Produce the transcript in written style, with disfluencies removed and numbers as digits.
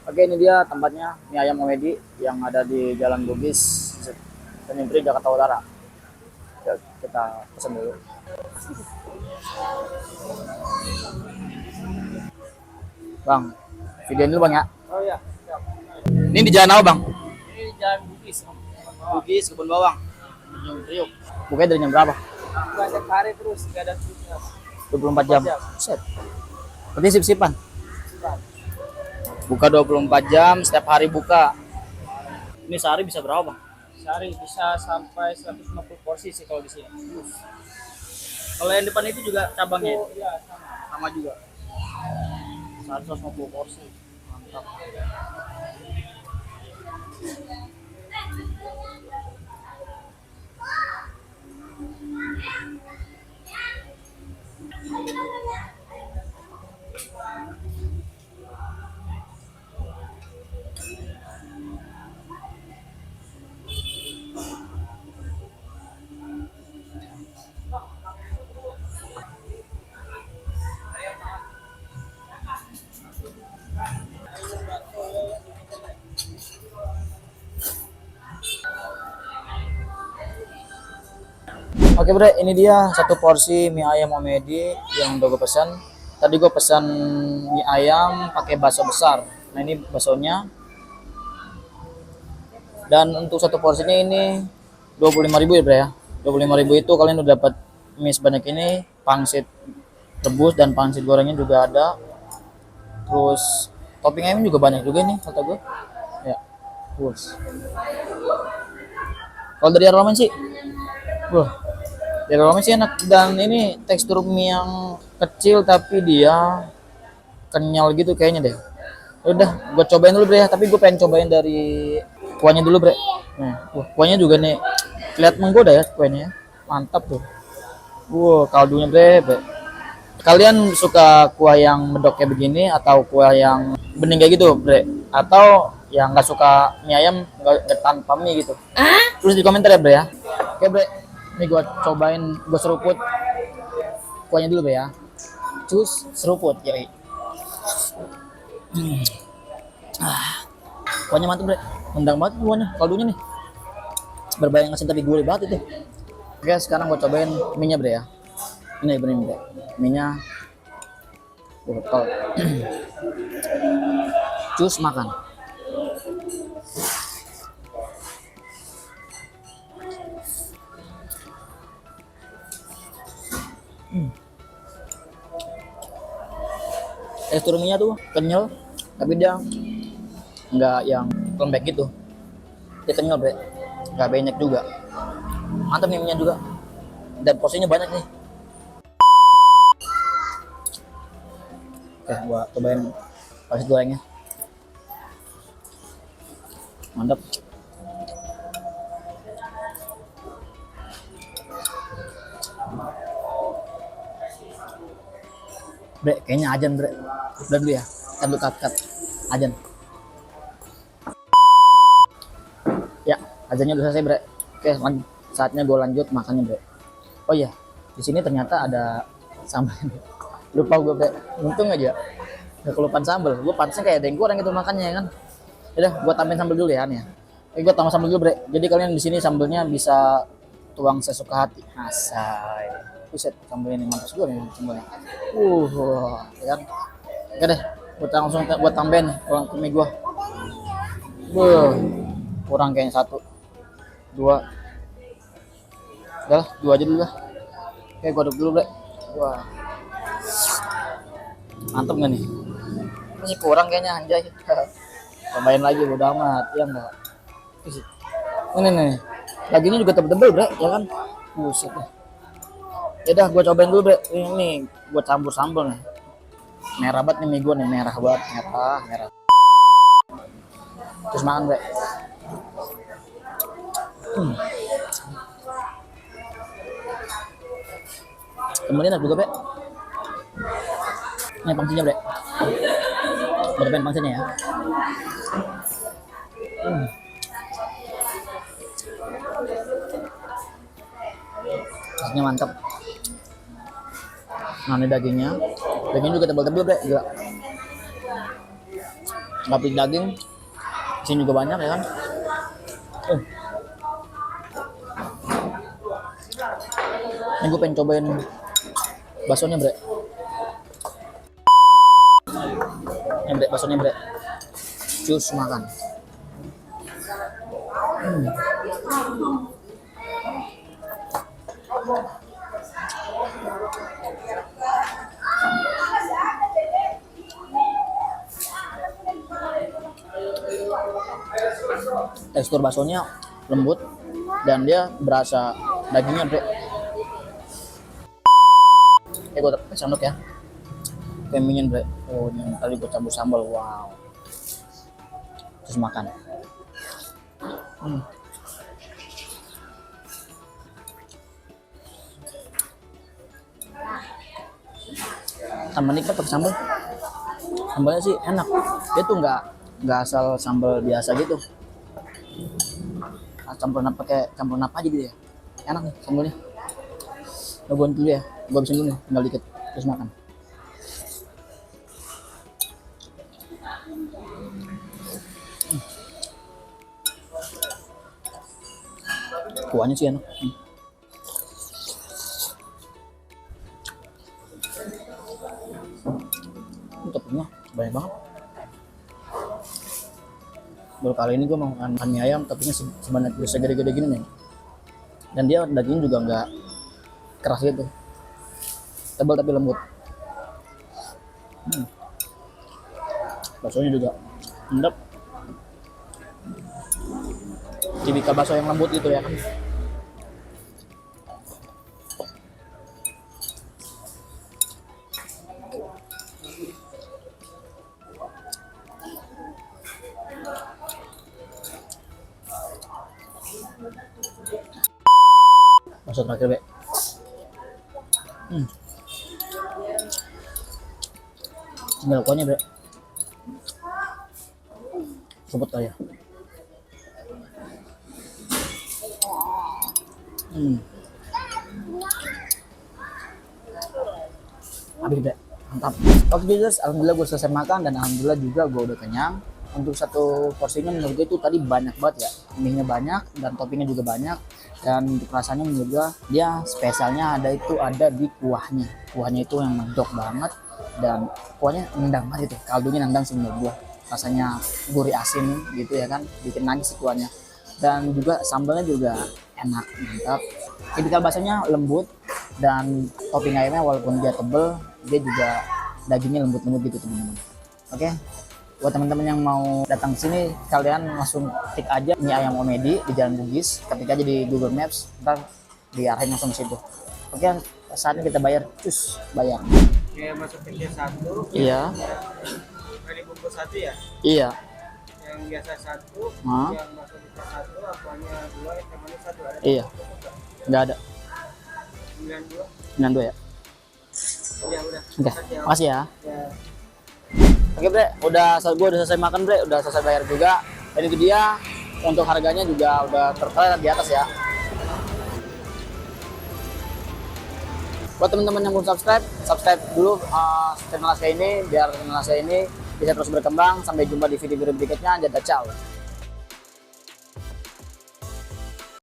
Oke, ini dia tempatnya mie ayam Momedi yang ada di Jalan Bugis, Tanjung Jakarta Utara. Ya, kita pesan dulu. Bang, videoin dulu bang ya. Oh iya, siap. Ini di jalan apa bang? Ini jalan Bugis. Bugis, Kebun Bawang, Tanjung Priok. Bukanya dari jam berapa? Bukan setiap hari terus, nggak ada tutupnya. 24 jam. Set. Berarti sip-sipan. Bukan. Buka 24 jam, setiap hari buka. Ini sehari bisa berapa bang? Sehari bisa sampai 150 porsi sih kalau di sini. Kalau yang depan itu juga cabangnya? Oh iya, sama. Sama juga. 150 porsi. Mantap. Oke bre, ini dia satu porsi mie ayam Momedi yang udah gue pesan. Tadi gue pesan mie ayam pakai bakso besar. Nah ini baksonya. Dan untuk satu porsinya ini 25.000 ya bre ya. 25.000 itu kalian udah dapat mie sebanyak ini, pangsit rebus dan pangsit gorengnya juga ada. Terus topping ayam juga banyak juga nih kata gue. Ya, bos. Kalau dari aroma sih, wah, dari aroma sih enak dan ini tekstur mie yang kecil tapi dia kenyal gitu kayaknya deh. Udah, gue cobain dulu bre ya. Tapi gue pengen cobain dari kuahnya dulu bre. Nah, wah, kuahnya juga nih lihat menggoda ya kuahnya. Mantap tuh. Wow, kaldunya bre. Kalian suka kuah yang medok kayak begini atau kuah yang bening kayak gitu bre? Atau yang nggak suka mie ayam nggak tanpa mie gitu? Terus di komentar ya bre ya. Oke bre, ini gue cobain, gue seruput kuahnya dulu bre ya. Cus seruput ya. Kuahnya mantap bre, mendang banget kuahnya, kaldunya nih berbayang asin tapi gurih banget itu. Oke sekarang gue cobain mie nya bre ya. Ini bener bre, mie nya botol. Cus makan. Tekstur mie nya tuh kenyal tapi dia nggak yang lembek gitu, dia kenyal bre, nggak banyak juga. Mantap nih mie nya juga dan porsinya banyak nih. Oke gua cobain pangsit gorengnya, mantap. Bre kayaknya ajan bre, udah dulu ya, kan lu cut ajan ya. Ajannya udah selesai bre. Oke saatnya gue lanjut makannya bre. Oh iya, di sini ternyata ada sambal. Lupa gue bre, untung aja gak kelupaan sambal. Gue pantasnya kayak ada yang kurang gitu makannya ya kan. Udah gue tambahin sambal dulu ya nih ya. Oke gue tambah sambal dulu bre, jadi kalian di sini sambelnya bisa tuang sesuka hati. Asai, buset sambal ini mantap juga nih sambalnya. Ya kan. Oke deh, gue langsung buat tambahin uang ke mie gue. Kurang kayaknya satu, dua, udah lah, dua aja dulu lah. Oke gue aduk dulu bre. Wah mantep gak nih? Masih kurang kayaknya anjay. Tambahin lagi udah amat ya enggak. Ini nih dagingnya juga tebel-tebel bre ya kan. Buset deh. Ya udah gue cobain dulu bre. Ini gue campur sambal nih. Merah banget nih mie gue nih, merah banget, merah. Terus makan bre. Kemudian enak juga bre. Ini pangsinya bre. Berpen pangsinya ya. Rasanya mantap. Nah ini dagingnya juga tebal-tebal bre, gila. nggak pilih daging. Sini juga banyak ya kan. Ini gue pengen cobain baksonya bre. Ini bre, baksonya bre. Cus makan. Tekstur baksonya lembut dan dia berasa dagingnya bre. Gue pakai sendok ya. Kayak minion bre. Oh ini tadi gue campur sambal. Wow. Terus makan. Tambah nikmat pakai sambal. Sambalnya sih enak. Dia tuh nggak asal sambal biasa gitu. Pakai campur apa aja gitu ya. Enak nih sambalnya. Gue dulu ya. Gue habisin dulu nih, tinggal dikit terus makan. Kuahnya sih enak. Toppingnya banyak banget. Baru kali ini gue makan mie ayam, toppingnya sebanyak segede-gede gini nih. Dan dia dagingnya juga nggak keras gitu, tebal tapi lembut. Baksonya juga endap. Tipikal bakso yang lembut gitu ya kan. Bakso terakhir be. Tinggal kuahnya bre. Sobat kali ya. Habis bre. Mantap. Oke guys, alhamdulillah gue selesai makan dan alhamdulillah juga gue udah kenyang. Untuk satu porsinya menurut gue itu tadi banyak banget ya. Mie-nya banyak dan toppingnya juga banyak. Dan untuk rasanya menurut gue dia spesialnya ada di kuahnya. Kuahnya itu yang medok banget dan kuahnya nendang banget itu. Kaldunya nendang sih menurut gue. Rasanya gurih asin gitu ya kan, bikin nangis sih kuahnya. Dan juga sambalnya juga enak, mantap. Tipikal baksonya lembut dan topping ayamnya walaupun dia tebel, dia juga dagingnya lembut-lembut gitu teman-teman. Oke. Buat teman-teman yang mau datang ke sini, kalian langsung klik aja mie ayam Omedi di Jalan Bugis, ketik aja di Google Maps, ntar diarahin langsung ke situ. Oke, saatnya kita bayar, cus, bayar. Oke, masuk ke satu. Iya. Ini bungkus satu ya? Iya. Yang biasa satu, yang masuk ke satu, apanya dua, yang manis satu ada. Iya. Nggak ada. 92. 92 ya. Ya udah. Oke, makasih ya. Ya. Oke bre, gue udah selesai makan bre, udah selesai bayar juga. Dan itu dia, untuk harganya juga udah tertera di atas ya. Buat teman-teman yang belum subscribe dulu channel saya ini biar channel saya ini bisa terus berkembang. Sampai jumpa di video berikutnya. Dadah, ciao.